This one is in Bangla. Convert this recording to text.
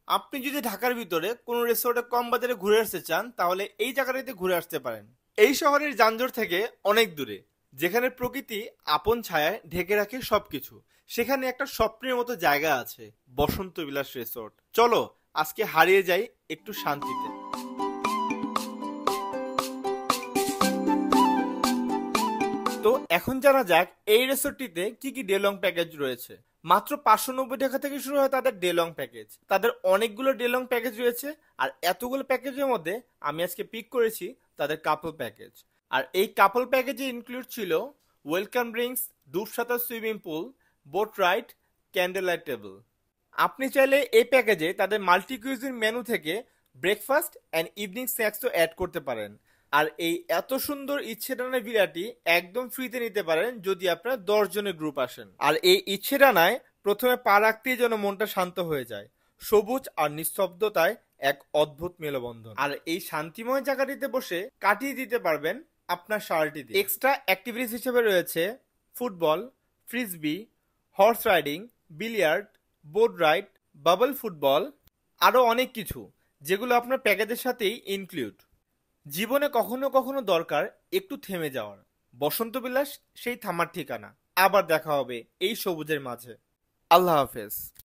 আপনি যদি ঢাকার ভিতরে কোনো রিসোর্টে কম বাজারে ঘুরে আসতে চান তাহলে এই জায়গাটাতে ঘুরে আসতে পারেন। এই শহরের যানজট থেকে অনেক দূরে, যেখানে প্রকৃতি আপন ছায়ায় ঢেকে রাখে সবকিছু, সেখানে একটা স্বপ্নের মতো জায়গা আছে, বসন্ত বিলাস রিসোর্ট। চলো আজকে হারিয়ে যাই একটু শান্তিতে। তো এখন জানা যাক এই রিসোর্টটিতে কি কি ডে লং প্যাকেজ রয়েছে। মাত্র 590 টাকা থেকে শুরু হয় তাদের ডে লং প্যাকেজ। তাদের অনেকগুলো ডে লং প্যাকেজ রয়েছে, আর এতগুলো প্যাকেজের মধ্যে আমি আজকে পিক করেছি তাদের কাপল প্যাকেজ। আর এই কাপল প্যাকেজে ইনক্লুড ছিল ওয়েলকাম ড্রিঙ্কস, ডুবসাঁতার swimming pool, boat ride, candle light table. আপনি চাইলে এই প্যাকেজে তাদের মাল্টি কুইজিন মেনু থেকে ব্রেকফাস্ট অ্যান্ড ইভিনিং স্ন্যাক্সও অ্যাড করতে পারেন। আর এই এত সুন্দর ইচ্ছেডানা ভিলাটি একদম ফ্রিতে নিতে পারেন যদি আপনার 10 জনের গ্রুপ আসেন। আর এই ইচ্ছেডানায় প্রথমে পা রাখতেই যেন মনটা শান্ত হয়ে যায়। সবুজ আর নিস্তব্ধতায় এক অদ্ভুত মেলবন্ধন। আর এই শান্তিময় জায়গাটিতে বসে কাটিয়ে দিতে পারবেন আপনার সারাটি দিন। এক্সট্রা অ্যাক্টিভিটিস হিসেবে রয়েছে football, frisbee, horse riding, billiard, boat ride, bubble football, আরো অনেক কিছু, যেগুলো আপনার প্যাকেজের সাথেই ইনক্লুড। জীবনে কখনো কখনো দরকার একটু থেমে যাওয়ার। বসন্ত বিলাস সেই থামার ঠিকানা। আবার দেখা হবে এই সবুজের মাঝে। আল্লাহ হাফেজ।